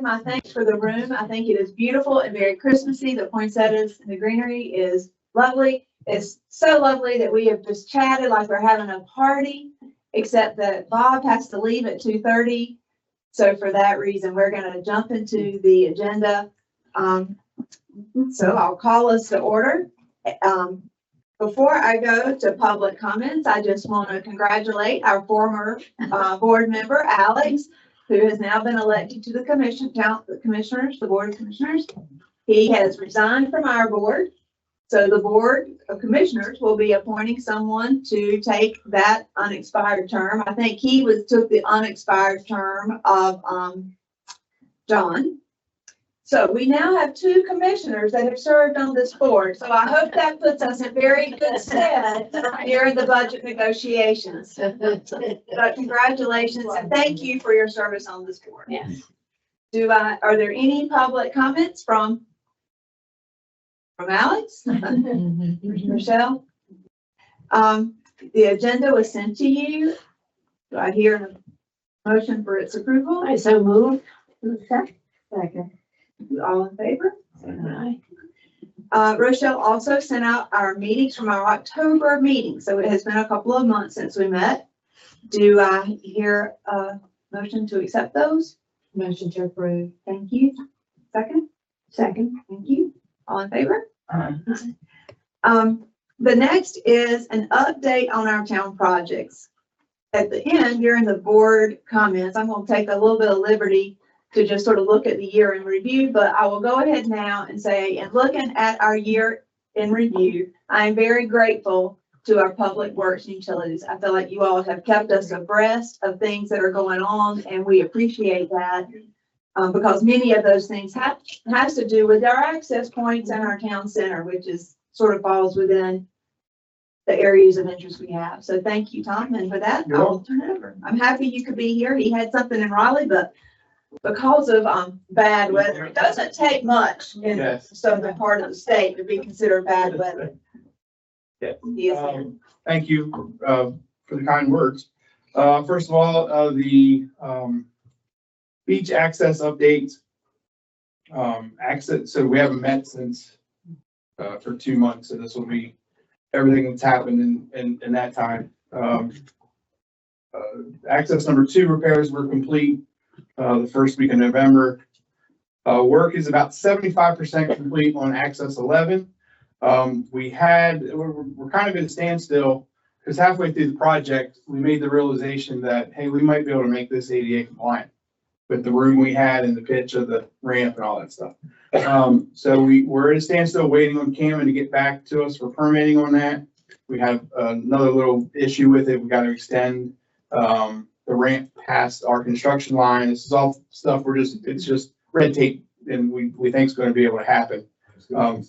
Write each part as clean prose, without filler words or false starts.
my thanks for the room. I think it is beautiful and very Christmassy. The poinsettias and the greenery is lovely. It's so lovely that we have just chatted like we're having a party, except that Bob has to leave at 2:30. So for that reason, we're going to jump into the agenda. So I'll call us to order. Before I go to public comments, I just want to congratulate our former board member, Alex, who has now been elected to the Board of Commissioners. He has resigned from our board. So the Board of Commissioners will be appointing someone to take that unexpired term. I think he took the unexpired term of John. So we now have 2 commissioners that have served on this board. So I hope that puts us in very good stead during the budget negotiations. But congratulations and thank you for your service on this board. Yes. Are there any public comments from Alex? Michelle? The agenda was sent to you. Do I hear a motion for its approval? I so move. Second. All in favor? Aye. Rochelle also sent out our meetings from our October meeting. So it has been a couple of months since we met. Do I hear a motion to accept those? Motion to approve. Thank you. Second? Second. Thank you. All in favor? The next is an update on our town projects. At the end, during the board comments, I'm going to take a little bit of liberty to just sort of look at the year in review, but I will go ahead now and say, in looking at our year in review, I am very grateful to our public works and utilities. I feel like you all have kept us abreast of things that are going on, and we appreciate that. Because many of those things has to do with our access points and our town center, which is sort of falls within the areas of interest we have. So thank you, Tom. And for that, I'll turn it over. I'm happy you could be here. He had something in Raleigh, but because of bad weather, it doesn't take much in the southern part of the state to be considered bad weather. Yes. Thank you for the kind words. First of all, the beach access updates. So we haven't met since for 2 months, so this will be everything that's happened in that time. Access number 2 repairs were complete the first week of November. Work is about 75% complete on access 11. We're kind of at a standstill because halfway through the project, we made the realization that, hey, we might be able to make this ADA compliant with the room we had and the pitch of the ramp and all that stuff. So we're at a standstill waiting on Cameron to get back to us for permitting on that. We have another little issue with it. We got to extend the ramp past our construction line. This is all stuff it's just red tape, and we think it's going to be able to happen. Had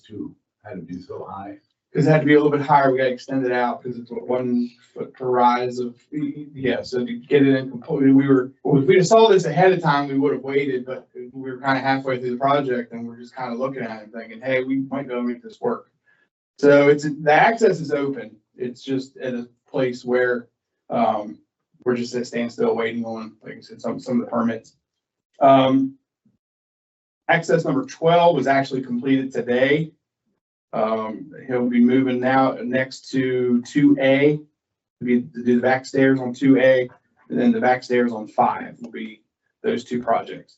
to be so high. Because it had to be a little bit higher. We got to extend it out because it's 1 foot per rise of, so to get it in completely, if we saw this ahead of time, we would have waited, but we were kind of halfway through the project and we're just kind of looking at it thinking, hey, we might be able to make this work. So the access is open. It's just at a place where we're just at standstill waiting on, like I said, some of the permits. Access number 12 was actually completed today. He'll be moving now next to 2A to do the back stairs on 2A, and then the back stairs on 5 will be those 2 projects.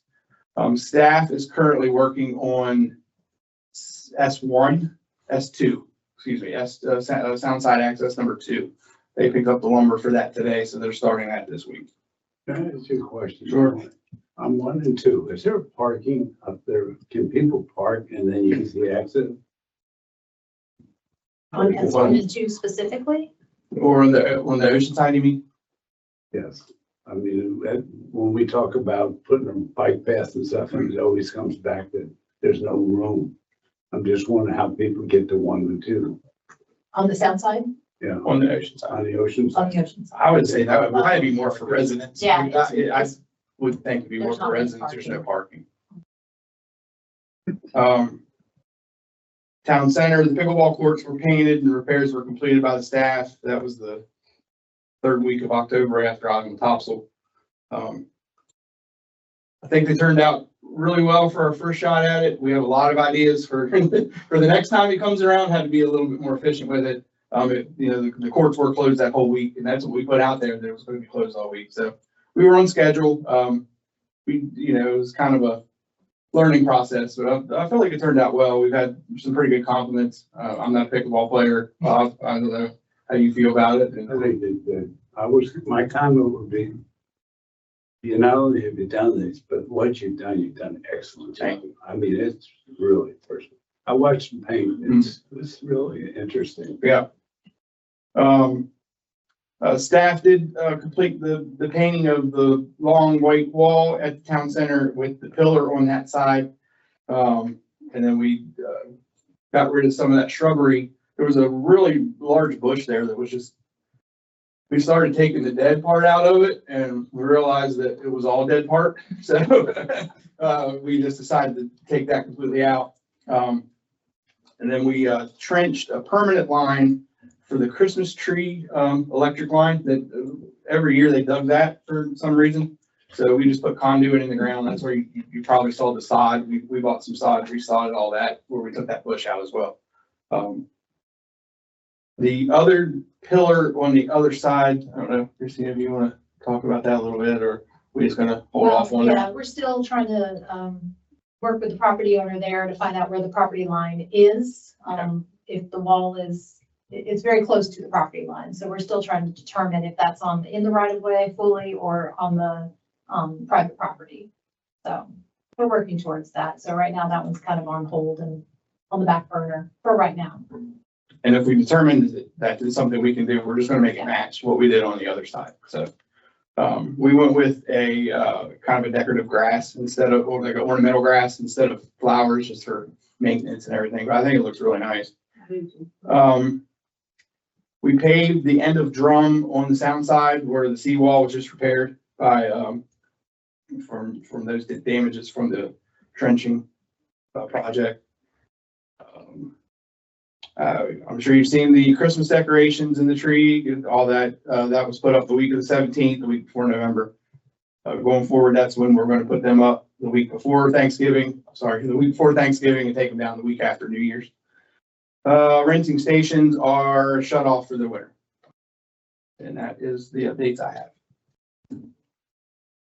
Staff is currently working on S2, sound side access number 2. They picked up the lumber for that today, so they're starting that this week. Can I ask you a question? Sure. On 1 and 2, is there parking up there? Can people park and then use the exit? On S1 and 2 specifically? Or on the ocean side, you mean? Yes. I mean, when we talk about putting a bike path and stuff, and it always comes back that there's no room. I'm just wondering how people get to 1 and 2. On the south side? Yeah. On the ocean side. On the ocean On side. the ocean side. I would say that would probably be more for residents. Yeah. I would think it'd be more There's for not much residents. There's no parking. Town center, the pickleball courts were painted and repairs were completed by the staff. That was the 3rd week of October after Topsail. I think they turned out really well for our first shot at it. We have a lot of ideas for, for the next time it comes around, how to be a little bit more efficient with it. The courts were closed that whole week, and that's what we put out there, that it was going to be closed all week. So we were on schedule. It was kind of a learning process, but I feel like it turned out well. We've had some pretty good compliments. I'm not a pickleball player, Bob. I don't know how you feel about it. I think that my comment would be, you not only have you done this, but what you've done excellent. Thank you. I mean, it's really personal. I watched them paint. It's really interesting. Yeah. Staff did complete the painting of the long white wall at the town center with the pillar on that side. And then we got rid of some of that shrubbery. There was a really large bush there that was just, we started taking the dead part out of it, and we realized that it was all dead part. So we just decided to take that completely out. And then we trenched a permanent line for the Christmas tree electric line that every year they dug that for some reason. So we just put conduit in the ground. That's where you probably saw the sod. We bought some sod, resodded all that, where we took that bush out as well. The other pillar on the other side, I don't know, Christina, if you want to talk about that a little bit, or we just gonna hold off on Yeah, that? we're still trying to, work with the property owner there to find out where the property line is. If the wall is, it's very close to the property line, so we're still trying to determine if that's in the right of way fully or on the, private property. So we're working towards that. So right now, that one's kind of on hold and on the back burner for right now. And if we determine that is something we can do, we're just gonna make it match what we did on the other side. So we went with a kind of a decorative grass instead of, or like an ornamental grass instead of flowers, just for maintenance and everything. But I think it looks really nice. We paved the end of drum on the sound side where the seawall was just repaired by from those damages from the trenching project. I'm sure you've seen the Christmas decorations in the tree, all that. That was put up the week of the 17th, the week before November. Going forward, that's when we're going to put them up the week before Thanksgiving. Sorry, the week before Thanksgiving, and take them down the week after New Year's. Rinsing stations are shut off for the winter. And that is the updates I have.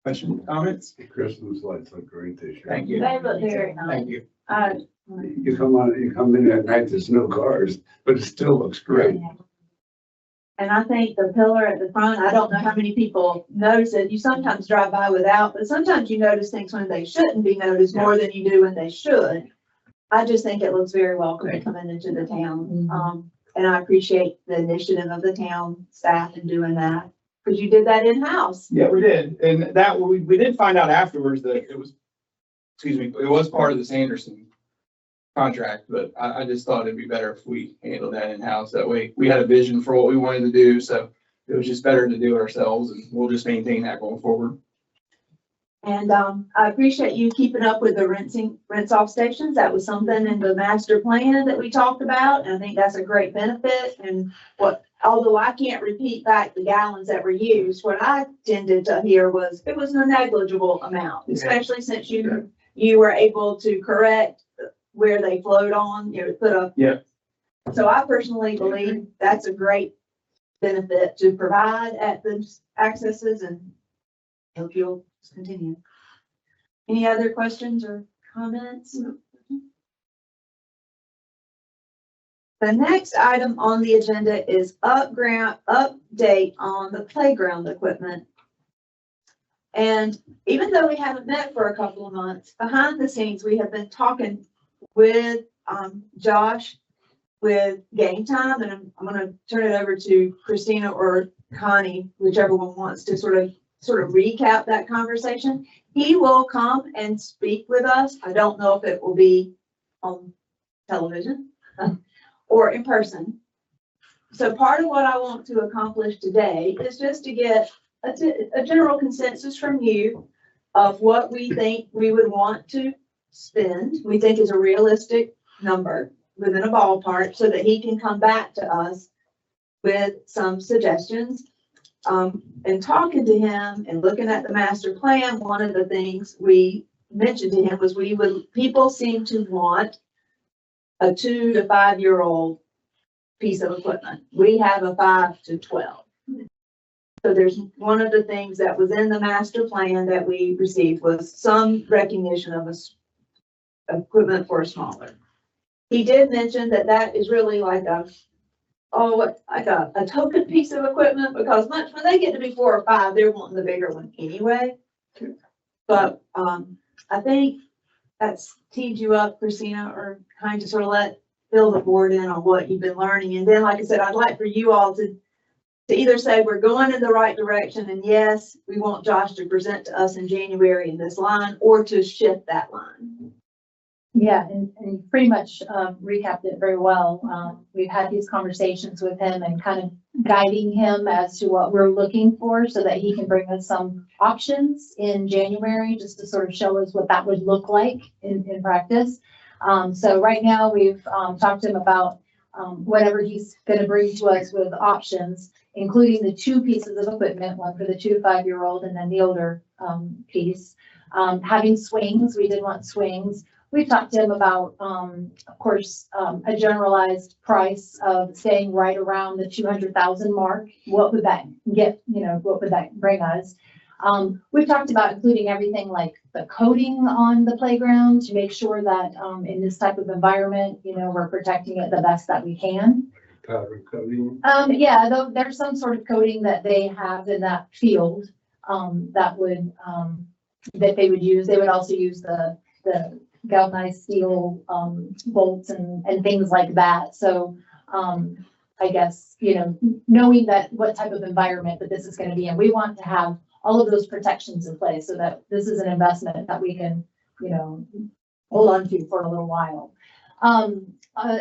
Questions, comments? The Christmas lights look great this year. Thank you. They look very nice. Thank you. You come in at night, there's no cars, but it still looks great. And I think the pillar at the front, I don't know how many people notice it. You sometimes drive by without, but sometimes you notice things when they shouldn't be noticed more than you do when they should. I just think it looks very welcoming coming into the town. And I appreciate the initiative of the town staff in doing that, because you did that in-house. Yeah, we did. And that, we did find out afterwards that it was, it was part of the Sanderson contract, but I just thought it'd be better if we handled that in-house. That way we had a vision for what we wanted to do. So it was just better to do it ourselves, and we'll just maintain that going forward. And I appreciate you keeping up with the rinse-off stations. That was something in the master plan that we talked about, and I think that's a great benefit. And although I can't repeat back the gallons that were used, what I tended to hear was it was a negligible amount, especially since you were able to correct where they flowed on, put up. Yeah. So I personally believe that's a great benefit to provide at the accesses, and hope you'll continue. Any other questions or comments? The next item on the agenda is update on the playground equipment. And even though we haven't met for a couple of months, behind the scenes, we have been talking with Josh with Game Time, and I'm going to turn it over to Christina or Connie, whichever one wants to sort of recap that conversation. He will come and speak with us. I don't know if it will be on television or in person. So part of what I want to accomplish today is just to get a general consensus from you of what we think we would want to spend, we think is a realistic number within a ballpark, so that he can come back to us with some suggestions. And talking to him and looking at the master plan, one of the things we mentioned to him was people seem to want a 2 to 5 year old piece of equipment. We have a 5 to 12. So there's one of the things that was in the master plan that we received was some recognition of equipment for a smaller. He did mention that that is really like a token piece of equipment, because when they get to be 4 or 5, they're wanting the bigger one anyway. But I think that's teed you up, Christina, or kind of sort of fill the board in on what you've been learning. And then, like I said, I'd like for you all to either say we're going in the right direction, and yes, we want Josh to present to us in January in this line, or to shift that line. Yeah, and pretty much recapped it very well. We've had these conversations with him and kind of guiding him as to what we're looking for so that he can bring us some options in January, just to sort of show us what that would look like in practice. So right now we've talked to him about whatever he's going to bring to us with options, including the 2 pieces of equipment, one for the 2 to 5 year old and then the older piece. Having swings, we did want swings. We've talked to him about, of course, a generalized price of staying right around the 200,000 mark. What would that get, what would that bring us? We've talked about including everything like the coating on the playground to make sure that in this type of environment, we're protecting it the best that we can. Powder coating. Yeah, though there's some sort of coating that they have in that field that they would use. They would also use the galvanized steel bolts and things like that. So I guess, knowing that what type of environment that this is going to be in, we want to have all of those protections in place so that this is an investment that we can, hold on to for a little while.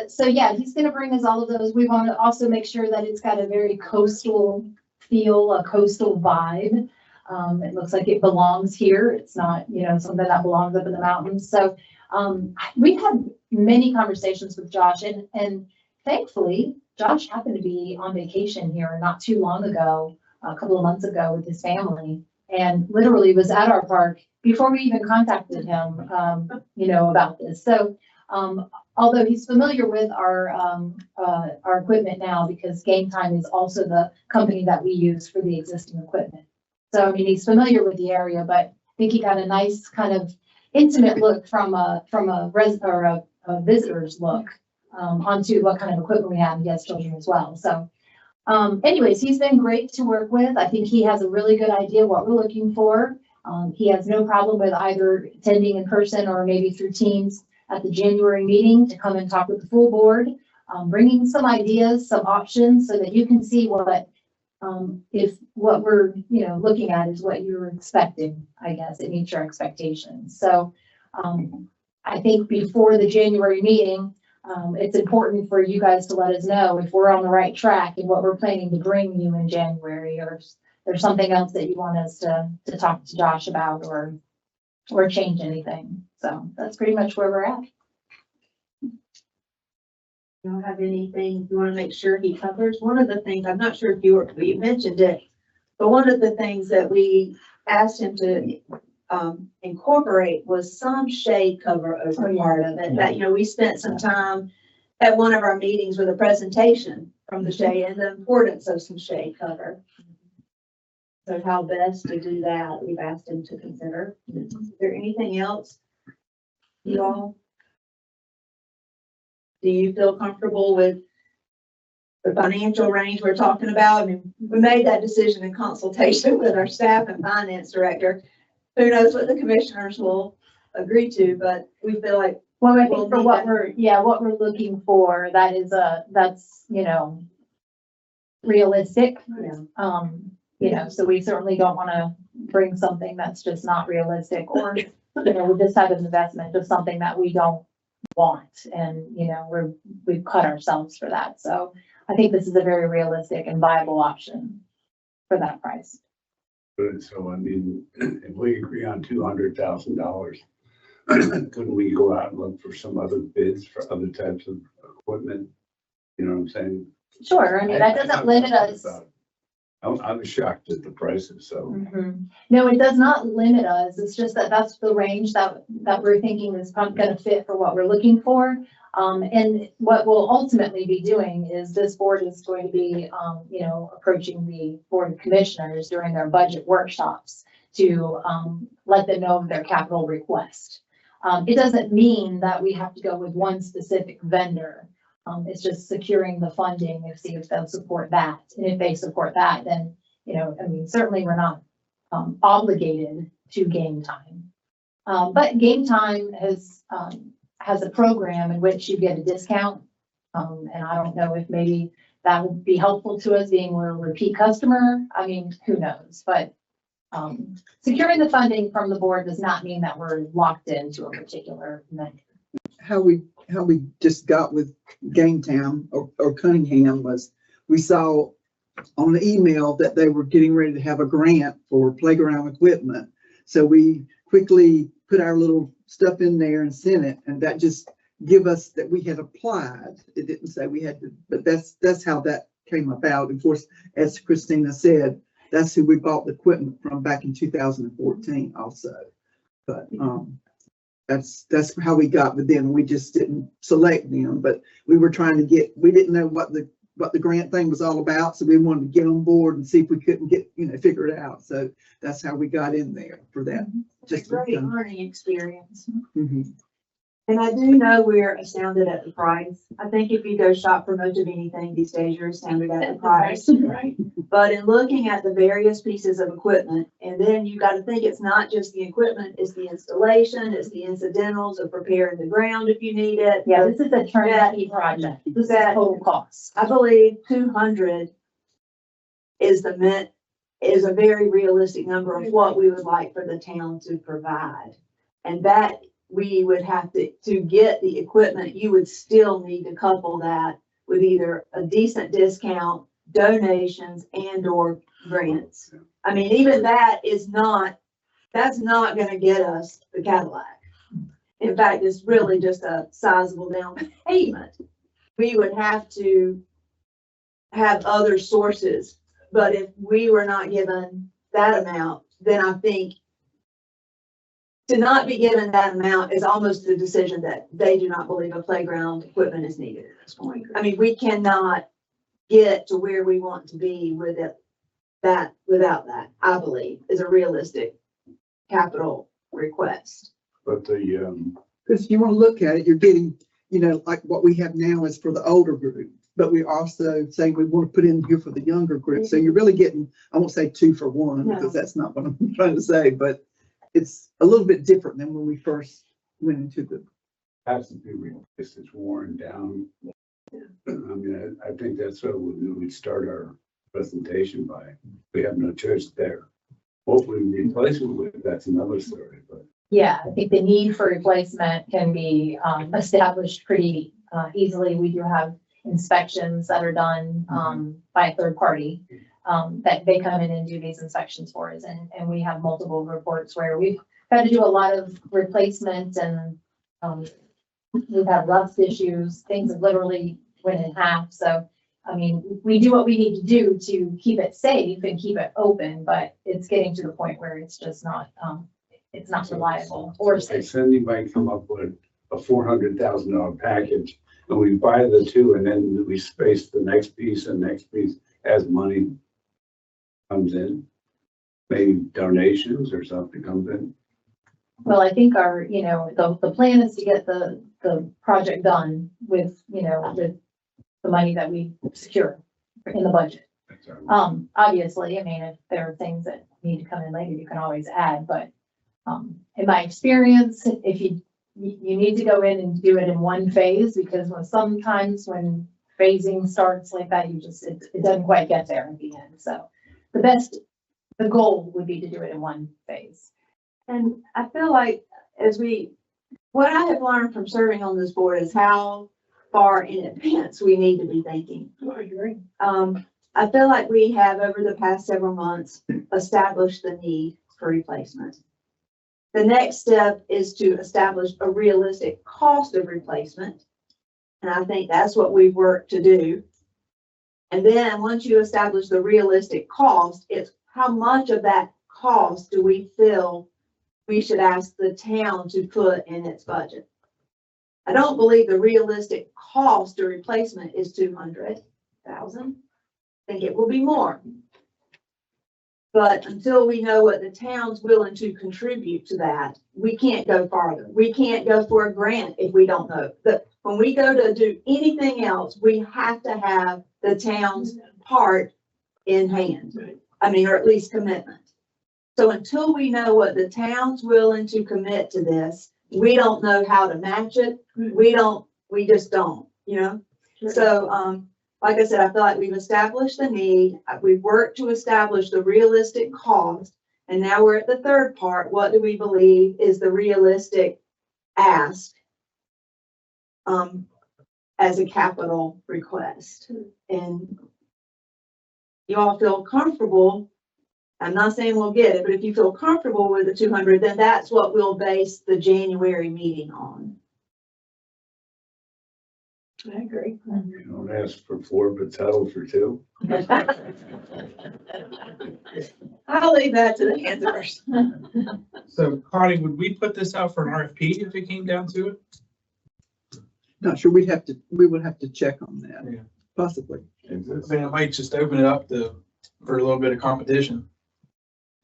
So yeah, he's going to bring us all of those. We want to also make sure that it's got a very coastal feel, a coastal vibe. It looks like it belongs here. It's not, something that belongs up in the mountains. So we've had many conversations with Josh, and thankfully, Josh happened to be on vacation here not too long ago, a couple of months ago with his family, and literally was at our park before we even contacted him, about this. So although he's familiar with our equipment now, because Game Time is also the company that we use for the existing equipment. So, I mean, he's familiar with the area, but I think he got a nice kind of intimate look from a visitor's look onto what kind of equipment we have. He has children as well. So anyways, he's been great to work with. I think he has a really good idea what we're looking for. He has no problem with either attending in person or maybe through Teams at the January meeting to come and talk with the full board, bringing some ideas, some options so that you can see if what we're, looking at is what you're expecting, I guess it meets your expectations. So I think before the January meeting, it's important for you guys to let us know if we're on the right track and what we're planning to bring you in January, or if there's something else that you want us to talk to Josh about or change anything. So that's pretty much where we're at. You don't have anything you want to make sure he covers? One of the things, I'm not sure if you mentioned it, but one of the things that we asked him to incorporate was some shade cover over part of it. That, we spent some time at one of our meetings with a presentation from the shade and the importance of some shade cover. So how best to do that, we've asked him to consider. Is there anything else, you all? Do you feel comfortable with the financial range we're talking about? I mean, we made that decision in consultation with our staff and finance director. Who knows what the commissioners will agree to, but we feel like. Well, I think for what we're looking for, that's realistic. Yeah. So we certainly don't want to bring something that's just not realistic, or, with this type of investment, just something that we don't want. And, we've cut ourselves for that. So I think this is a very realistic and viable option for that price. So, I mean, if we agree on $200,000, couldn't we go out and look for some other bids for other types of equipment? You know what I'm saying? Sure. I mean, that doesn't limit us. I was shocked at the prices, so. Mhm. No, it does not limit us. It's just that that's the range that we're thinking is probably gonna fit for what we're looking for. And what we'll ultimately be doing is this board is going to be, approaching the board of commissioners during their budget workshops to, let them know of their capital request. It doesn't mean that we have to go with one specific vendor. It's just securing the funding and see if they'll support that. And if they support that, then, certainly we're not obligated to Game Time. But Game Time has a program in which you get a discount. And I don't know if maybe that would be helpful to us being a repeat customer. I mean, who knows? But securing the funding from the board does not mean that we're locked into a particular vendor. How we just got with Gametown or Cunningham was we saw on the email that they were getting ready to have a grant for playground equipment. So we quickly put our little stuff in there and sent it, and that just give us that we had applied. It didn't say we had to, but that's how that came about. Of course, as Christina said, that's who we bought the equipment from back in 2014 also. But that's how we got with them. We just didn't select them, but we were trying to we didn't know what the grant thing was all about. So we wanted to get on board and see if we couldn't figure it out. So that's how we got in there for that. Just a great learning experience. Mm-hmm. And I do know we're astounded at the price. I think if you go shop for much of anything these days, you're astounded at the price. Right. But in looking at the various pieces of equipment, and then you got to think it's not just the equipment, it's the installation, it's the incidentals of preparing the ground if you need it. Yeah, this is a turnkey project. This is total cost. I believe 200 is a very realistic number of what we would like for the town to provide. And that we would have to get the equipment, you would still need to couple that with either a decent discount, donations, and or grants. I mean, even that's not going to get us the Cadillac. In fact, it's really just a sizable down payment. We would have to have other sources, but if we were not given that amount, then I think to not be given that amount is almost a decision that they do not believe a playground equipment is needed at this point. I mean, we cannot get to where we want to be with it, without that, I believe, is a realistic capital request. But Because you want to look at it, you're getting, like what we have now is for the older group, but we're also saying we want to put in here for the younger group. So you're really getting, I won't say 2 for 1 because that's not what I'm trying to say, but it's a little bit different than when we first went into the. has to be replaced, it's worn down. I mean, I think that's what we'd start our presentation by. We have no choice there. What we replace it with, that's another story, but. Yeah, I think the need for replacement can be established pretty easily. We do have inspections that are done by a third party that they come in and do these inspections for us. And we have multiple reports where we've had to do a lot of replacement and we've had rust issues. Things have literally went in half. So, I mean, we do what we need to do to keep it safe and keep it open, but it's getting to the point where it's just not, it's not reliable or safe. Cindy might come up with a $400,000 package and we buy the 2 and then we space the next piece and next piece as money comes in. Maybe donations or something comes in. Well, I think our, the plan is to get the project done with, with the money that we secure in the budget. Obviously, I mean, if there are things that need to come in later, you can always add, but in my experience, if you need to go in and do it in one phase, because sometimes when phasing starts like that, it doesn't quite get there at the end. So the goal would be to do it in one phase. And I feel like what I have learned from serving on this board is how far in advance we need to be thinking. I agree. I feel like we have over the past several months established the need for replacement. The next step is to establish a realistic cost of replacement. And I think that's what we've worked to do. And then, once you establish the realistic cost, it's how much of that cost do we feel we should ask the town to put in its budget? I don't believe the realistic cost of replacement is 200,000. I think it will be more. But until we know what the town's willing to contribute to that, we can't go farther. We can't go for a grant if we don't know. But when we go to do anything else, we have to have the town's part in hand. I mean, or at least commitment. So until we know what the town's willing to commit to this, we don't know how to match it. We just don't, you know? So, like I said, I feel like we've established the need, we've worked to establish the realistic cost, and now we're at the third part. What do we believe is the realistic ask as a capital request? And you all feel comfortable, I'm not saying we'll get it, but if you feel comfortable with the 200, then that's what we'll base the January meeting on. I agree. You don't ask for 4, but settle for 2. I'll leave that to the answers. So Connie, would we put this out for an RFP if it came down to it? Not sure, we would have to check on that, Yeah. possibly. I mean, it might just open it up for a little bit of competition.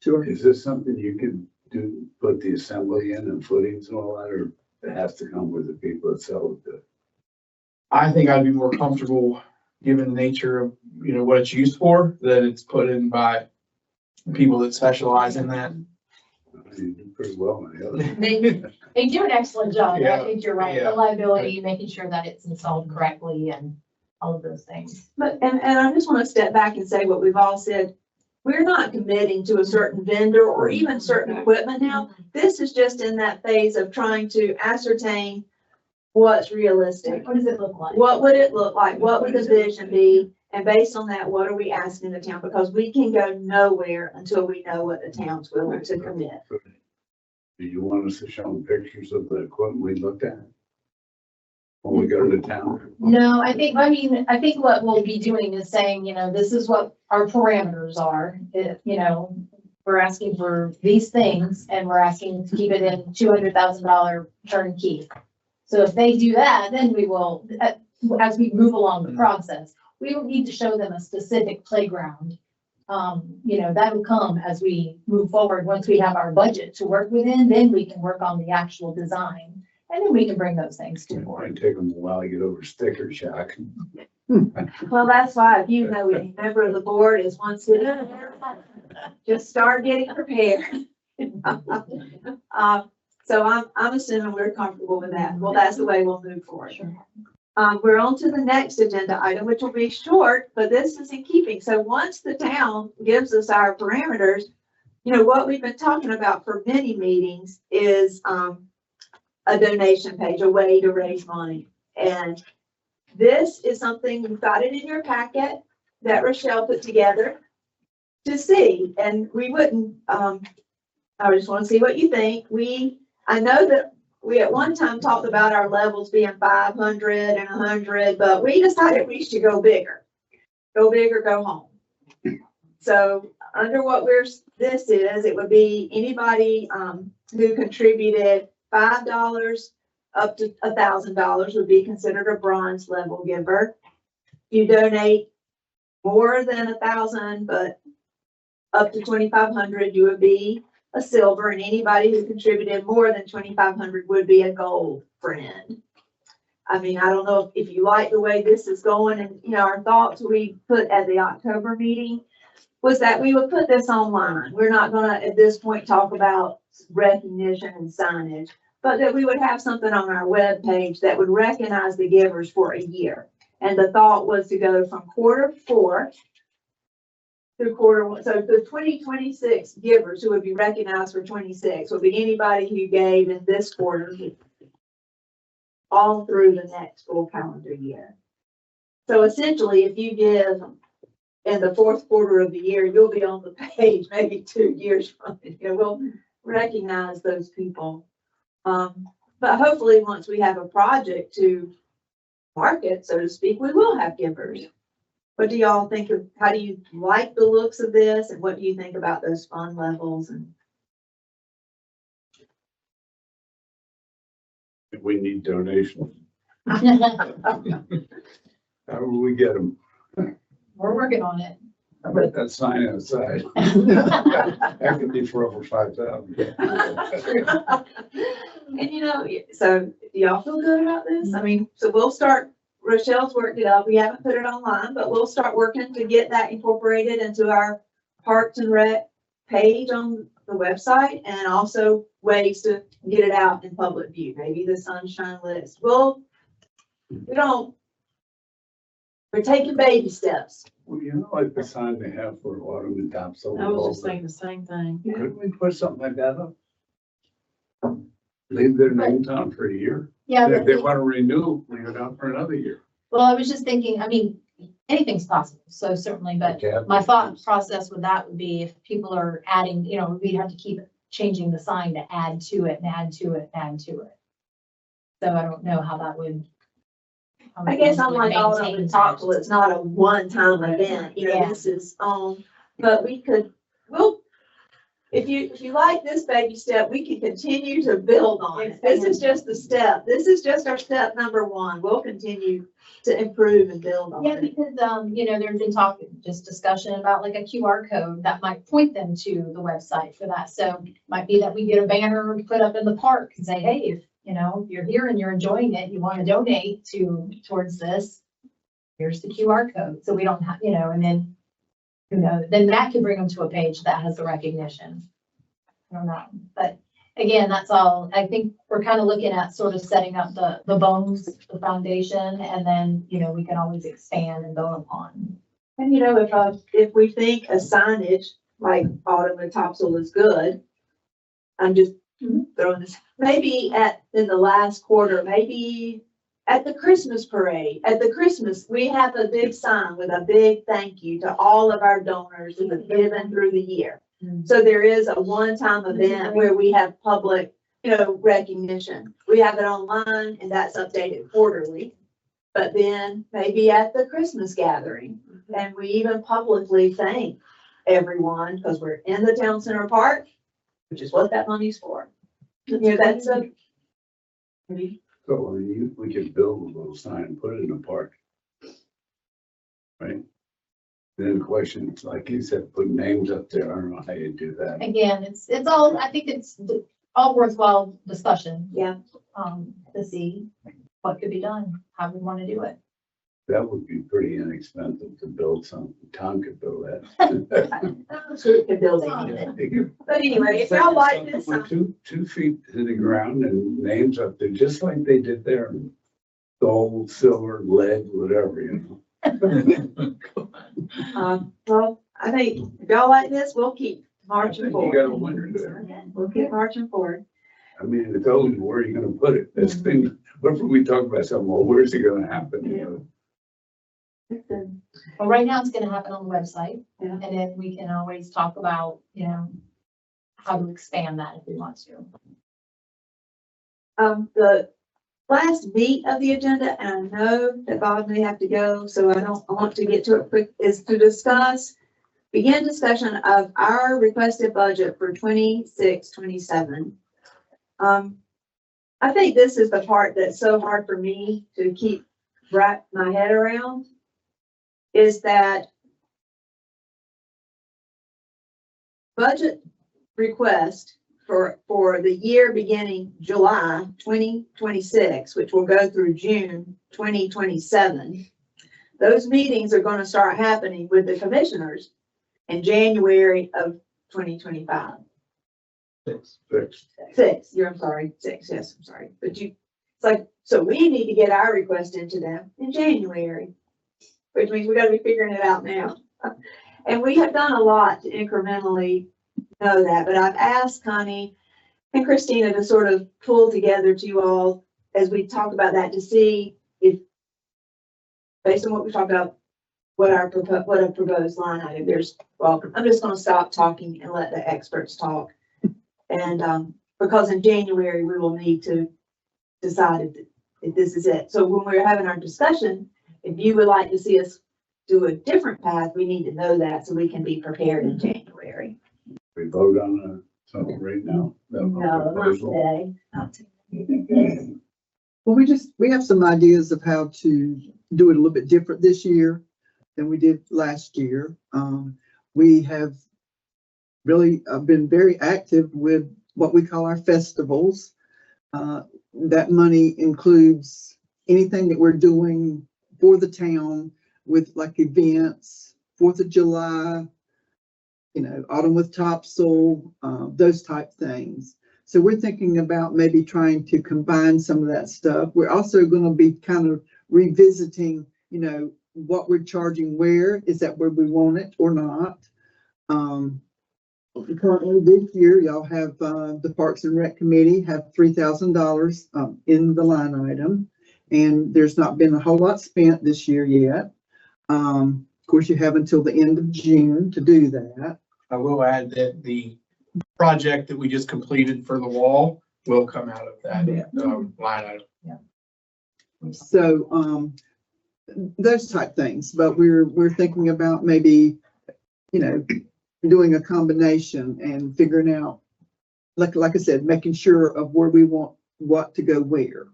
Sure. Is this something you could do, put the assembly in and footings and all that, or it has to come with the people that sell it? I think I'd be more comfortable, given the nature of, you know, what it's used for, that it's put in by people that specialize in that. You do pretty well on the other. They do an excellent job. Yeah, I think you're right. yeah. The liability, making sure that it's installed correctly and all of those things. But, and I just want to step back and say what we've all said. We're not committing to a certain vendor or even certain equipment now. This is just in that phase of trying to ascertain what's realistic. What does it look like? What would it look like? What would the vision be? And based on that, what are we asking the town? Because we can go nowhere until we know what the town's willing to commit. Do you want us to show them pictures of the equipment we looked at when we go to the town? No, I think what we'll be doing is saying, you know, this is what our parameters are. You know, we're asking for these things and we're asking to keep it in $200,000 turnkey. So if they do that, then we will, as we move along the process, we will need to show them a specific playground. You know, that will come as we move forward. Once we have our budget to work within, then we can work on the actual design. And then we can bring those things to It board. might take them a while to get over sticker shock. Well, that's why if you know any member of the board is wants to, just start getting prepared. So I'm assuming we're comfortable with that. Well, that's the way we'll move forward. We're on to the next agenda item, which will be short, but this is in keeping. So once the town gives us our parameters, you know, what we've been talking about for many meetings is a donation page, a way to raise money. And this is something, you've got it in your packet that Rochelle put together to see. And we wouldn't, I just want to see what you think. I know that we at one time talked about our levels being 500 and 100, but we decided we should go bigger. Go big or go home. So under what this is, it would be anybody who contributed $5 up to $1,000 would be considered a bronze level giver. You donate more than 1,000, but up to 2,500, you would be a silver, and anybody who contributed more than 2,500 would be a gold friend. I mean, I don't know if you like the way this is going, and you know, our thoughts we put at the October meeting was that we would put this online. We're not gonna at this point talk about recognition and signage, but that we would have something on our webpage that would recognize the givers for a year. And the thought was to go from Q4 through Q1. So the 2026 givers who would be recognized for 26 would be anybody who gave in this quarter all through the next full calendar year. So essentially, if you give in the Q4 of the year, you'll be on the page maybe 2 years from it. You know, we'll recognize those people. But hopefully once we have a project to market, so to speak, we will have givers. what do y'all think of, how do you like the looks of this, and what do you think about those fund levels? And We need donations. How will we get them? We're working on it. I bet that sign outside. That could be for over 5,000. And so do y'all feel good about this? I mean, so we'll start, Rochelle's worked it up. We haven't put it online, but we'll start working to get that incorporated into our Parks and Rec page on the website, and also ways to get it out in public view, maybe the sunshine list. We're taking baby steps. Well, like the sign they have for autumn and Topsail. I was just saying the same thing. Couldn't we put something like that up? Leave their names on for a year. Yeah, If they want to renew, leave it on for another year. well, I was just thinking, I mean, anything's possible, so certainly, but my thought process with that would be if people are adding, we'd have to keep changing the sign to add to it and add to it, and add to it. So I don't know how that would. I guess unlike all of the Topsail, it's not a one-time event, Yeah. this is, but if you like this baby step, we can continue to build on it. This is just the step. This is just our step number one. We'll continue to improve and build on Yeah, it. because, there's been discussion about like a QR code that might point them to the website for that. So it might be that we get a banner put up in the park and say, hey, if you're here and you're enjoying it, you want to donate towards this, here's the QR code. So we don't have, and then, then that could bring them to a page that has the recognition. I don't know, but again, that's all, I think we're kind of looking at sort of setting up the bones, the foundation, and then, we can always expand and build upon. And if we think a signage like Autumn and Topsail is good, I'm just throwing this, maybe in the last quarter, maybe at the Christmas parade, we have a big sign with a big thank you to all of our donors who have given through the year. So there is a one-time event where we have public, recognition. We have it online and that's updated quarterly. But then maybe at the Christmas gathering, and we even publicly thank everyone because we're in the town center park, which is what that money's for. That's a. So we could build a little sign and put it in the park. Right? Then the question is, like you said, put names up there. I don't know how you do that. Again, it's all, I think it's all worthwhile discussion. Yeah. To see what could be done, how we want to do it. That would be pretty inexpensive to build something. Tom could build that. Could build anything. But anyway, if y'all like this, Put 2 feet to the ground and names up there, just like they did there. Gold, silver, lead, whatever, well, I think if y'all like this, we'll keep marching You forward. got a winner there. We'll keep marching forward. I mean, it's always where are you gonna put it? That's the thing. What if we talk about something, well, where's it gonna happen? Well, right now it's gonna happen on the website, Yeah. and then we can always talk about, how to expand that if we want to. The last beat of the agenda, and I know that Bob may have to go, so I want to get to it quick, is to begin discussion of our requested budget for 26-27. I think this is the part that's so hard for me to wrap my head around, is that budget request for the year beginning July 2026, which will go through June 2027. Those meetings are going to start happening with the commissioners in January of 2025. Six. Six, I'm sorry, yes, I'm sorry. But it's like, so we need to get our request into them in January, which means we got to be figuring it out now. And we have done a lot to incrementally know that, but I've asked Connie and Christina to sort of pull together to you all as we talk about that to see if, based on what we talked about, what a proposed line item. I'm just going to stop talking and let the experts talk. And because in January, we will need to decide if this is it. So when we're having our discussion, if you would like to see us do a different path, we need to know that so we can be prepared in January. We vote on something right now. No, not today, not today. Well, we have some ideas of how to do it a little bit different this year than we did last year. We have really been very active with what we call our festivals. That money includes anything that we're doing for the town with like events, 4th of July, Autumn with Topsail, those type things. So we're thinking about maybe trying to combine some of that stuff. We're also going to be kind of revisiting, what we're charging where. Is that where we want it or not? Currently this year, y'all have the Parks and Rec Committee have $3,000 in the line item, and there's not been a whole lot spent this year yet. Of course, you have until the end of June to do that. I will add that the project that we just completed for the wall will come out of that line item. So those type things, but we're thinking about maybe, doing a combination and figuring out, like I said, making sure of where we want what to go where.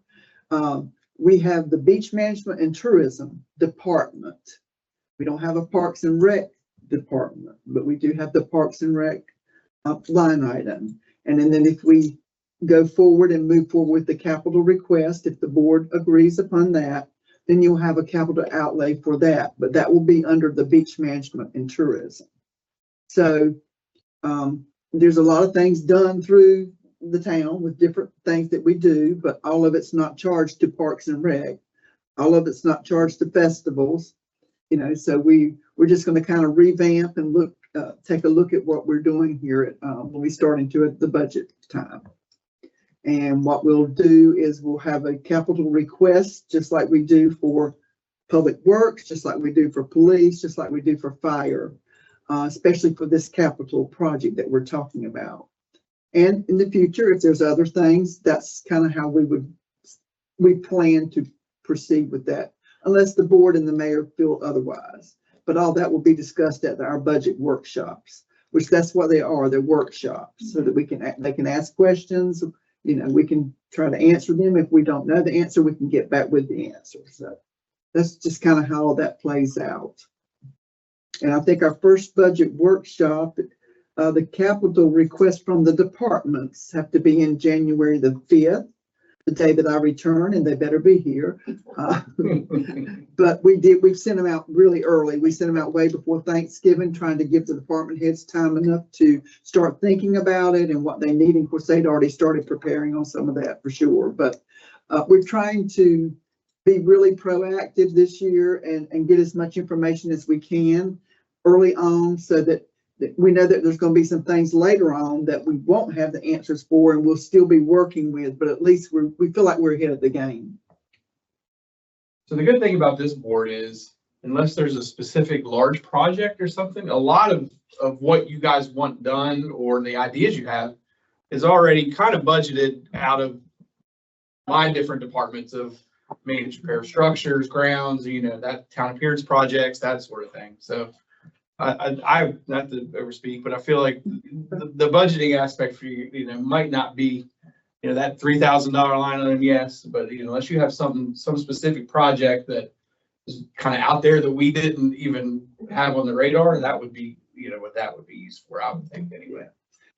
We have the Beach Management and Tourism Department. We don't have a Parks and Rec department, but we do have the Parks and Rec line item. And then if we go forward and move forward with the capital request, if the board agrees upon that, then you'll have a capital outlay for that, but that will be under the Beach Management and Tourism. So there's a lot of things done through the town with different things that we do, but all of it's not charged to Parks and Rec. All of it's not charged to festivals, so we're just going to kind of revamp and take a look at what we're doing here when we start into the budget time. And what we'll do is we'll have a capital request, just like we do for public works, just like we do for police, just like we do for fire, especially for this capital project that we're talking about. And in the future, if there's other things, that's kind of how we plan to proceed with that, unless the board and the mayor feel otherwise. But all that will be discussed at our budget workshops, which that's what they are, they're workshops, so that they can ask questions. We can try to answer them. If we don't know the answer, we can get back with the answer. So that's just kind of how all that plays out. And I think our first budget workshop, the capital request from the departments have to be in January the 5th, the day that I return, and they better be here. But we've sent them out really early. We sent them out way before Thanksgiving, trying to give the department heads time enough to start thinking about it and what they need. And of course, they'd already started preparing on some of that for sure. But we're trying to be really proactive this year and get as much information as we can early on, so that we know that there's going to be some things later on that we won't have the answers for and we'll still be working with, but at least we feel like we're ahead of the game. So the good thing about this board is, unless there's a specific large project or something, a lot of what you guys want done or the ideas you have is already kind of budgeted out of my different departments of managed repair structures, grounds, that town appearance projects, that sort of thing. So I not to overspeak, but I feel like the budgeting aspect for you, might not be, that $3,000 line item, yes, but unless you have some specific project that is kind of out there that we didn't even have on the radar, that would be, what that would be used for, I would think anyway.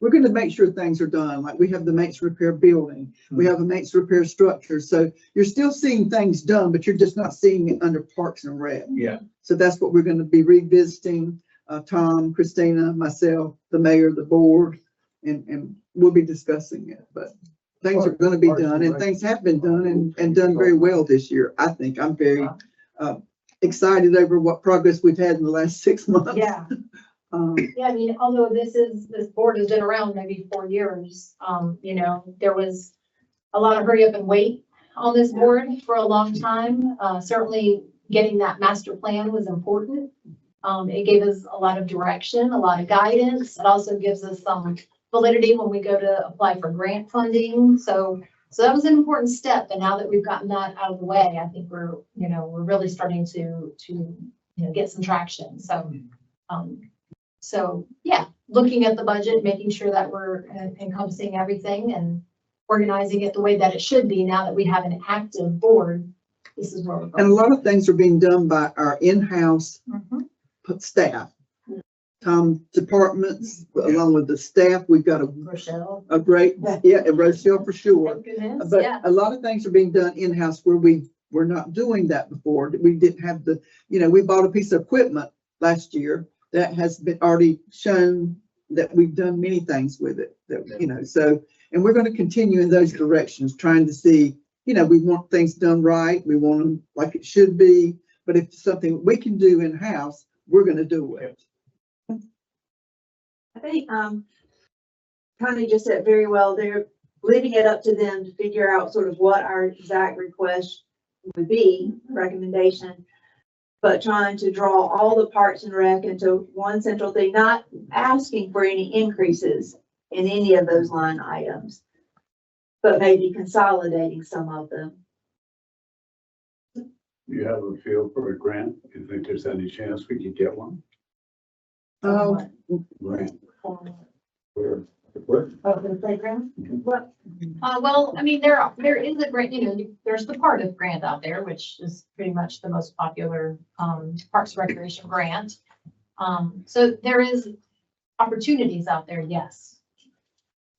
We're going to make sure things are done. Like we have the maintenance repair building, we have a maintenance repair structure. So you're still seeing things done, but you're just not seeing it under Parks and Rec. Yeah. So that's what we're going to be revisiting. Tom, Christina, myself, the mayor, the board, and we'll be discussing it. But things are going to be done, and things have been done and done very well this year. I think I'm very excited over what progress we've had in the last 6 months. Yeah. Yeah, although this board has been around maybe 4 years, there was a lot of hurry up and wait on this board for a long time. Certainly getting that master plan was important. It gave us a lot of direction, a lot of guidance. It also gives us some validity when we go to apply for grant funding. So that was an important step. And now that we've gotten that out of the way, I think we're really starting to get some traction. So yeah, looking at the budget, making sure that we're encompassing everything and organizing it the way that it should be now that we have an active board. This is where we're And a going. lot of things are being done by our in-house Mhm. staff. Departments, along with the staff, we've got Rochelle. a great, yeah, Rochelle for sure. Thank goodness, But yeah. a lot of things are being done in-house where we were not doing that before. We didn't have we bought a piece of equipment last year that has been already shown that we've done many things with it, so, and we're going to continue in those directions, trying to see, we want things done right. We want them like it should be, but if it's something we can do in-house, we're going to do it. I think, Connie just said very well, they're leaving it up to them to figure out sort of what our exact request would be, recommendation, but trying to draw all the parks and rec into one central thing, not asking for any increases in any of those line items, but maybe consolidating some of them. You have a feel for a grant? You think there's any chance we could get one? Grant. For what? Oh, the playground? What? Well, I mean, there is a grant, there's the part of grant out there, which is pretty much the most popular, Parks and Recreation grant. So there is opportunities out there, yes.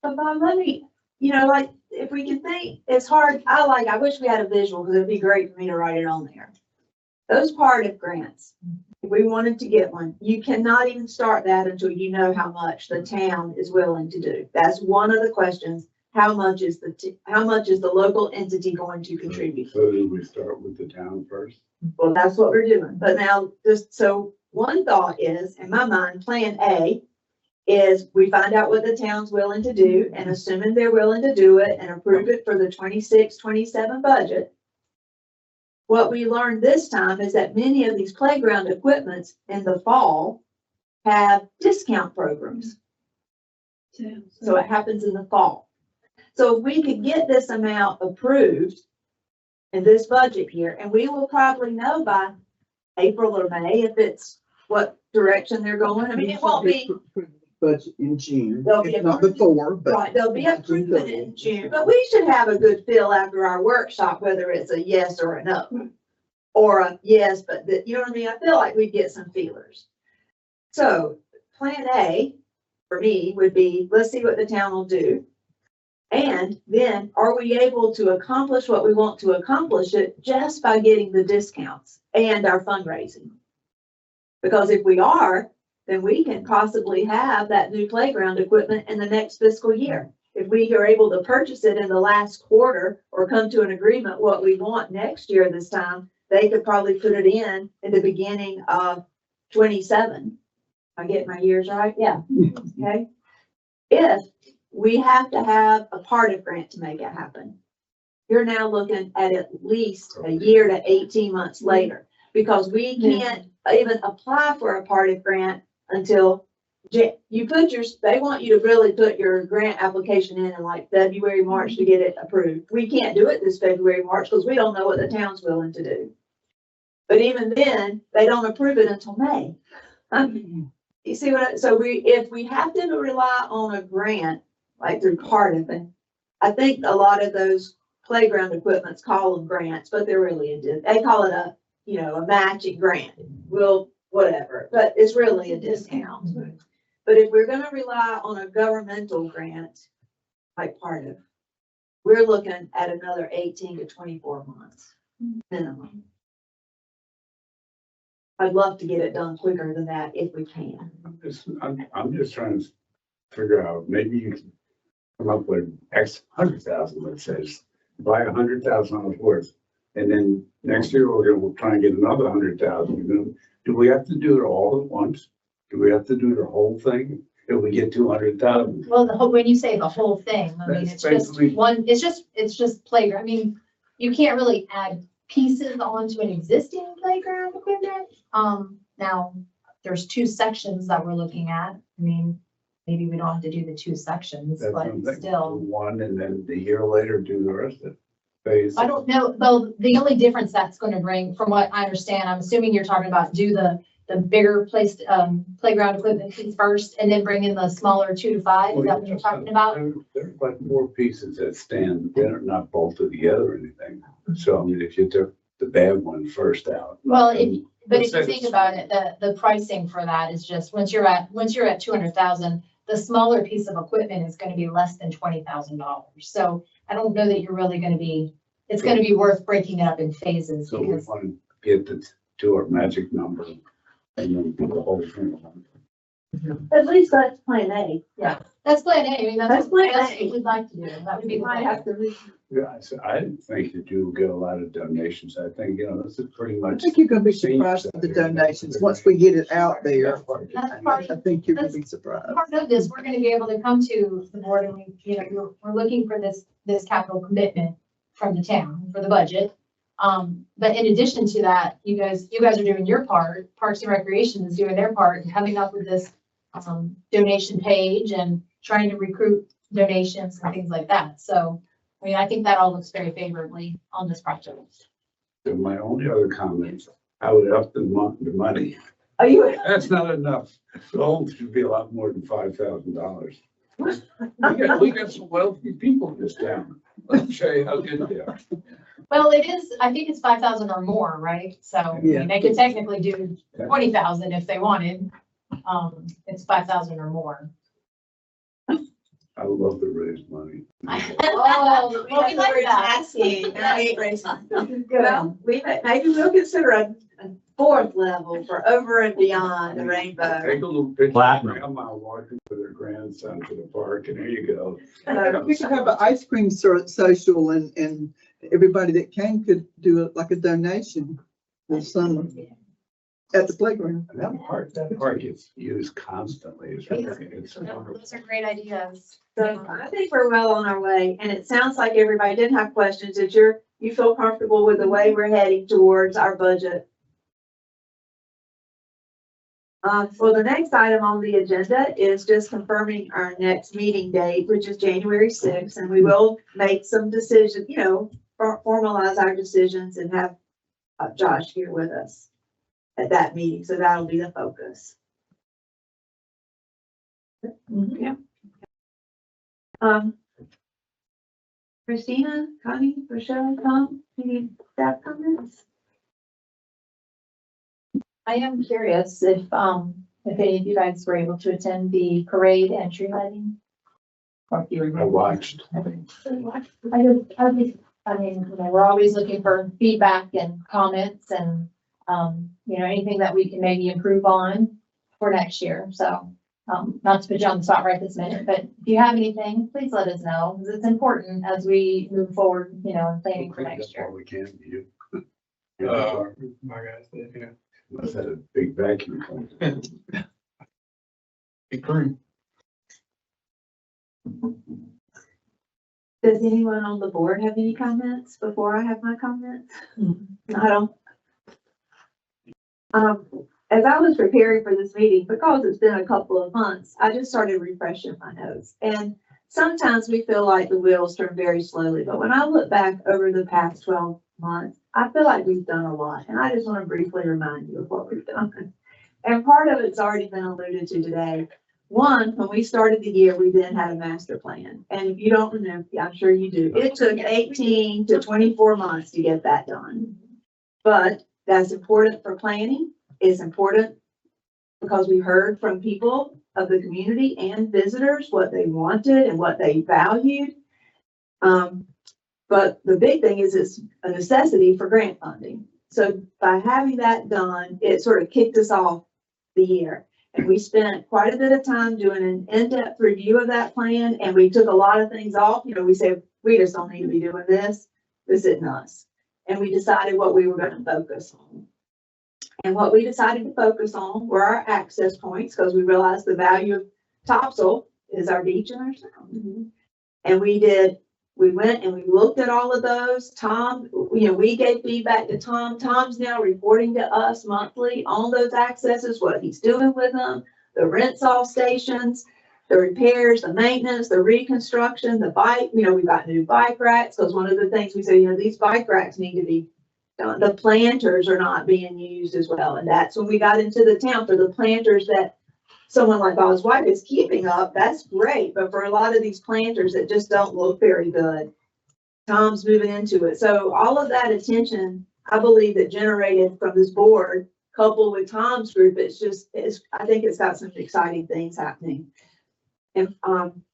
But Bob, let me, like, if we can think, it's hard, I wish we had a visual, because it'd be great for me to write it on there. Those part of grants, if we wanted to get one, you cannot even start that until you know how much the town is willing to do. That's one of the questions. How much is the local entity going to contribute? So do we start with the town first? Well, that's what we're doing. But now, so one thought is, in my mind, plan A is we find out what the town's willing to do, and assuming they're willing to do it and approve it for the 26-27 budget. What we learned this time is that many of these playground equipments in the fall have discount programs. So it happens in the fall. So if we could get this amount approved in this budget year, and we will probably know by April or May if it's what direction they're going. I mean, it won't be. Budget in June, There'll be if not before, but. Right, there'll be improvement in June, but we should have a good feel after our workshop, whether it's a yes or a no. Or a yes, but you know what I mean? I feel like we'd get some feelers. So plan A for me would be, let's see what the town will do. And then are we able to accomplish what we want to accomplish it just by getting the discounts and our fundraising? Because if we are, then we can possibly have that new playground equipment in the next fiscal year. If we are able to purchase it in the last quarter or come to an agreement what we want next year this time, they could probably put it in the beginning of 27. I get my years right? Yeah. Okay. If we have to have a part of grant to make it happen, you're now looking at least a year to 18 months later, because we can't even apply for a part of grant until they want you to really put your grant application in like February, March to get it approved. We can't do it this February, March, because we don't know what the town's willing to do. But even then, they don't approve it until May. You see if we have to rely on a grant, like through Cardiff, and I think a lot of those playground equipments call them grants, but they're really they call it a matching grant. Whatever, but it's really a discount. But if we're gonna rely on a governmental grant, like Cardiff, we're looking at another 18 to 24 months minimum. I'd love to get it done quicker than that if we can. I'm just trying to figure out, maybe you can come up with X 100,000, let's say, buy $100,000 worth. And then next year we'll try and get another 100,000. Do we have to do it all at once? Do we have to do the whole thing if we get 200,000? Well, when you say the whole thing, I mean, That's it's just basically- one, it's just playground. I mean, you can't really add pieces onto an existing playground equipment. Now there's 2 sections that we're looking at. I mean, maybe we don't have to do the 2 sections, That's but one thing. still. One, and then the year later do the rest of it. phase. I don't know, though, the only difference that's gonna bring, from what I understand, I'm assuming you're talking about do the bigger place, playground equipment piece first and then bring in the smaller 2 to 5, is that what you're talking about? There's like 4 pieces that stand, they're not bolted together or anything. So I mean, if you took the bad one first out. Well, but if you Let's think say- about it, the pricing for that is just, once you're at 200,000, the smaller piece of equipment is gonna be less than $20,000. So I don't know that you're really gonna be, it's gonna be worth breaking it up in phases So we because, want to get to our magic number and then do the whole thing. At least that's plan A. that's plan A. I mean, That's plan that's A. what we'd like to do. That would be We the might plan. have to. Yeah, I didn't think that you would get a lot of donations. I think, this is pretty I much. think you're gonna be surprised at the donations, once we get it out there. That's part I think you're gonna be surprised. Part of this, we're gonna be able to come to the board and we're looking for this capital commitment from the town for the budget. But in addition to that, you guys are doing your part, Parks and Recreation is doing their part and coming up with this donation page and trying to recruit donations and things like that. So, I mean, I think that all looks very favorably on this project. So my only other comment, I would up the money. Are you? That's not enough. The whole should be a lot more than $5,000. We got some wealthy people in this town. Let me show you how good they are. Well, it is, I think it's 5,000 or more, right? So, I Yeah. mean, they could technically do 20,000 if they wanted. It's 5,000 or more. I would love to raise money. Oh, well, we like that. Asking. Well, maybe we'll consider a fourth level for over and beyond the rainbow. Take a little picture of Platinum. grandma walking with her grandson to the park, and there you go. We could have an ice cream social and everybody that came could do it like a donation this summer at the playground. And that park gets used constantly. It's wonderful. Those are great ideas. So I think we're well on our way, and it sounds like everybody didn't have questions, that you feel comfortable with the way we're heading towards our budget. So the next item on the agenda is just confirming our next meeting date, which is January 6th, and we will make some decisions, formalize our decisions and have Josh here with us at that meeting, so that'll be the focus. Yeah. Christina, Connie, Rochelle, Tom, any staff comments? I am curious if any of you guys were able to attend the parade entry lighting. Or if you were. I watched. I mean, we're always looking for feedback and comments and, anything that we can maybe improve on for next year. So, not to put you on the spot right this minute, but if you have anything, please let us know, because it's important as we move forward, in planning for next year. All we can do. My guys, yeah. Must have a big vacuum cleaner. Big crew. Does anyone on the board have any comments before I have my comments? I don't. As I was preparing for this meeting, because it's been a couple of months, I just started refreshing my notes. And sometimes we feel like the wheels turn very slowly, but when I look back over the past 12 months, I feel like we've done a lot. And I just want to briefly remind you of what we've done. And part of it's already been alluded to today. One, when we started the year, we then had a master plan. And if you don't know, I'm sure you do, it took 18 to 24 months to get that done. But that's important for planning. It's important because we heard from people of the community and visitors what they wanted and what they valued. But the big thing is it's a necessity for grant funding. So by having that done, it sort of kicked us off the year. And we spent quite a bit of time doing an in-depth review of that plan, and we took a lot of things off. We said, we just don't need to be doing this. This isn't us. And we decided what we were going to focus on. And what we decided to focus on were our access points, because we realized the value of Topsail is our beach and our sound. And we went and we looked at all of those. Tom, we gave feedback to Tom. Tom's now reporting to us monthly on those accesses, what he's doing with them, the rinse off stations. the repairs, the maintenance, the reconstruction, the bike, we've got new bike racks, because one of the things we say, these bike racks need to be done. The planters are not being used as well, and that's when we got into the town for the planters that someone like Bob's wife is keeping up, that's great, but for a lot of these planters that just don't look very good, Tom's moving into it. So all of that attention, I believe, that generated from this board, coupled with Tom's group, I think it's got some exciting things happening. And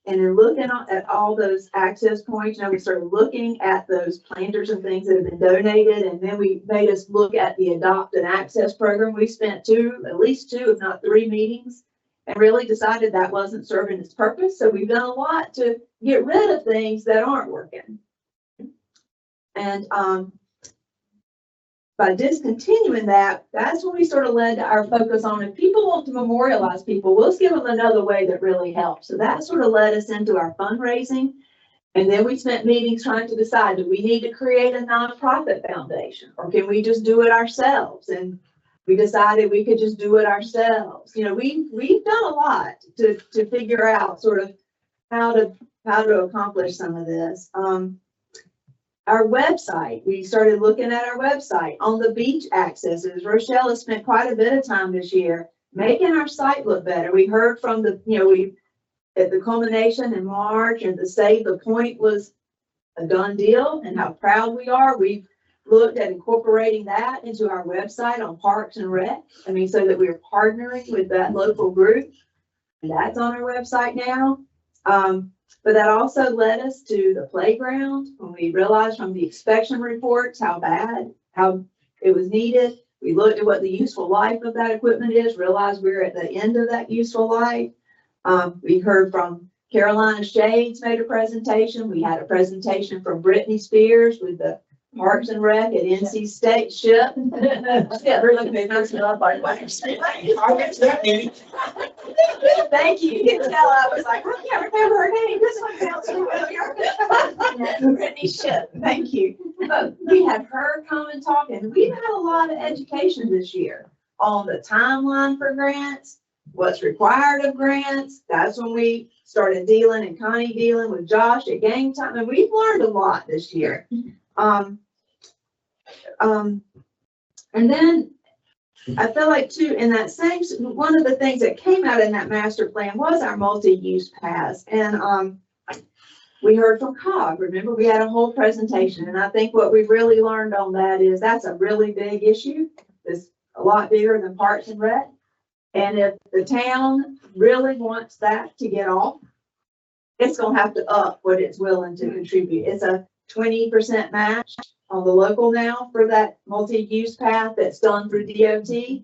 in looking at all those access points, we started looking at those planters and things that have been donated, and then we made us look at the Adopt and Access program. We spent at least two, if not three meetings, and really decided that wasn't serving its purpose. So we've done a lot to get rid of things that aren't working. And by discontinuing that, that's when we sort of led to our focus on, if people want to memorialize people, let's give them another way that really helps. So that sort of led us into our fundraising. And then we spent meetings trying to decide, do we need to create a nonprofit foundation, or can we just do it ourselves? And we decided we could just do it ourselves. We've done a lot to figure out sort of how to accomplish some of this. Our website, we started looking at our website on the beach accesses. Rochelle has spent quite a bit of time this year making our site look better. We heard from at the culmination in March, and the Save the Point was a done deal, and how proud we are. We've looked at incorporating that into our website on Parks and Rec. So that we're partnering with that local group, and that's on our website now. But that also led us to the playground when we realized from the inspection reports how it was needed. We looked at what the useful life of that equipment is, realized we're at the end of that useful life. We heard from Carolina Shades made a presentation. We had a presentation from Brittany Spears with the Parks and Rec at NC State ship. Yeah, they're looking at us up like, I guess that meeting. Thank you. You can tell I was like, I can't remember her name. This one sounds familiar. Brittany Ship. Thank you. But we had her come and talk, and we've had a lot of education this year on the timeline for grants, what's required of grants. That's when we started dealing, and Connie dealing with Josh at game time, and we've learned a lot this year. And then I feel like too, in that same, one of the things that came out in that master plan was our multi-use paths. And we heard from COG. Remember, we had a whole presentation, and I think what we've really learned on that is that's a really big issue. It's a lot bigger than Parks and Rec. And if the town really wants that to get off, it's gonna have to up what it's willing to contribute. It's a 20% match on the local now for that multi-use path that's done through DOT,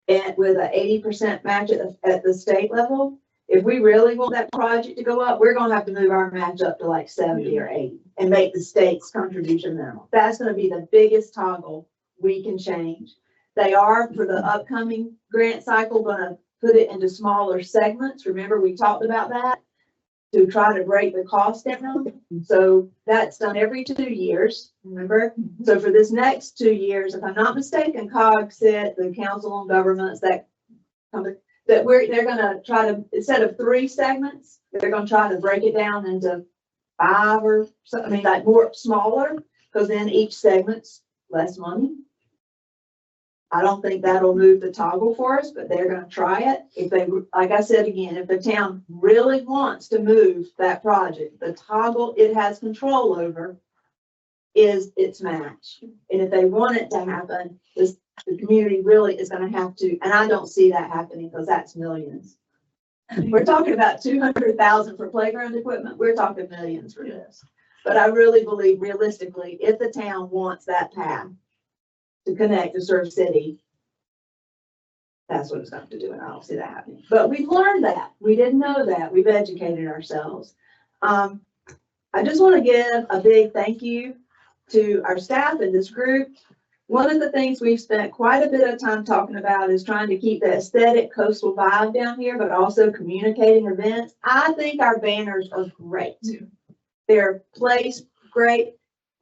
and with an 80% match at the state level. If we really want that project to go up, we're gonna have to move our match up to like 70 or 80 and make the state's contribution minimal. That's gonna be the biggest toggle we can change. They are, for the upcoming grant cycle, gonna put it into smaller segments. Remember, we talked about that, to try to break the cost down. So that's done every 2 years, remember? So for this next 2 years, if I'm not mistaken, COG said, the Council on Governments, that they're gonna try to, instead of 3 segments, they're gonna try to break it down into 5 or something, like more smaller, because then each segment's less money. I don't think that'll move the toggle for us, but they're gonna try it. If they, like I said again, if the town really wants to move that project, the toggle it has control over is its match. And if they want it to happen, the community really is gonna have to, and I don't see that happening because that's millions. We're talking about 200,000 for playground equipment. We're talking millions for this. But I really believe realistically, if the town wants that path to connect to Surf City, that's what it's going to do, and I don't see that happening. But we've learned that. We didn't know that. We've educated ourselves. I just want to give a big thank you to our staff in this group. One of the things we've spent quite a bit of time talking about is trying to keep the aesthetic coastal vibe down here, but also communicating events. I think our banners are great. They're placed great.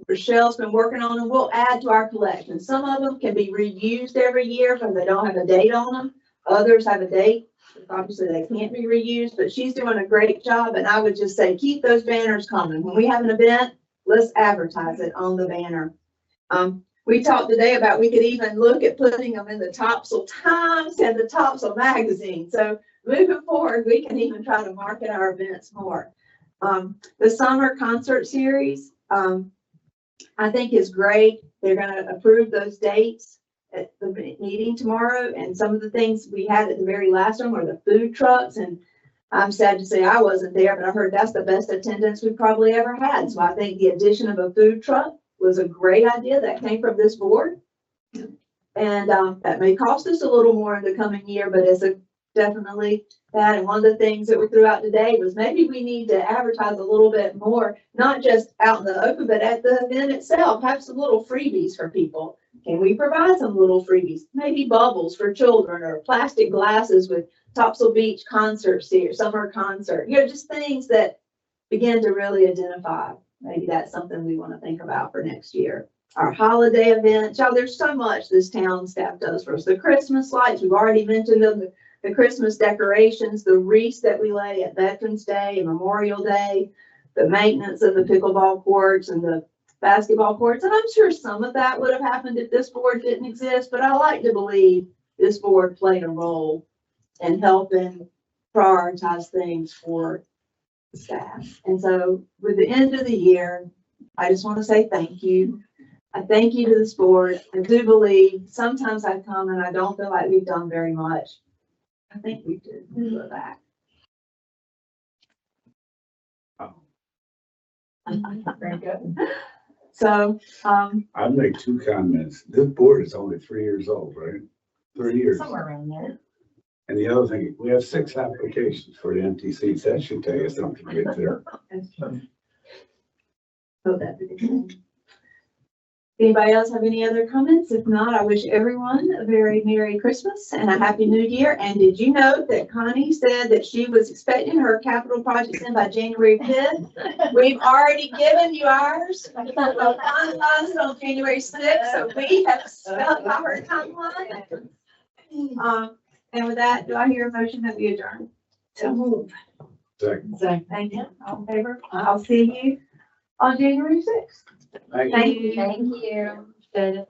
Rochelle's been working on them. We'll add to our collection. Some of them can be reused every year because they don't have a date on them. Others have a date. Obviously, they can't be reused, but she's doing a great job, and I would just say, keep those banners coming. When we have an event, let's advertise it on the banner. We talked today about, we could even look at putting them in the Topsail Times and the Topsail Magazine. So moving forward, we can even try to market our events more. The summer concert series, I think is great. They're gonna approve those dates at the meeting tomorrow, and some of the things we had at the very last one were the food trucks, and I'm sad to say I wasn't there, but I heard that's the best attendance we've probably ever had. So I think the addition of a food truck was a great idea that came from this board. And that may cost us a little more in the coming year, but it's definitely that. And one of the things that we threw out today was maybe we need to advertise a little bit more, not just out in the open, but at the event itself, have some little freebies for people. Can we provide some little freebies? Maybe bubbles for children, or plastic glasses with Topsail Beach concert series, summer concert, just things that begin to really identify. Maybe that's something we want to think about for next year. Our holiday events, there's so much this town staff does for us. The Christmas lights, we've already mentioned them, the Christmas decorations, the wreaths that we lay at Veterans Day and Memorial Day, the maintenance of the pickleball courts and the basketball courts. And I'm sure some of that would have happened if this board didn't exist, but I like to believe this board played a role in helping prioritize things for the staff. And so with the end of the year, I just want to say thank you. I thank you to this board. I do believe sometimes I come and I don't feel like we've done very much. I think we did for that. Very good. So, I'd make two comments. This board is only 3 years old, right? 3 years. Somewhere around there. And the other thing, we have 6 applications for the empty seats. That should tell you something right there. so that's a good thing. Anybody else have any other comments? If not, I wish everyone a very Merry Christmas and a Happy New Year. And did you know that Connie said that she was expecting her capital projects in by January 5th? We've already given you ours. We'll finalize it on January 6th, so we have spelled out her timeline. And with that, do I hear a motion that we adjourn? So move. Second. Thank you. All in favor? I'll see you on January 6th. Thank you. Thank you. Thank you.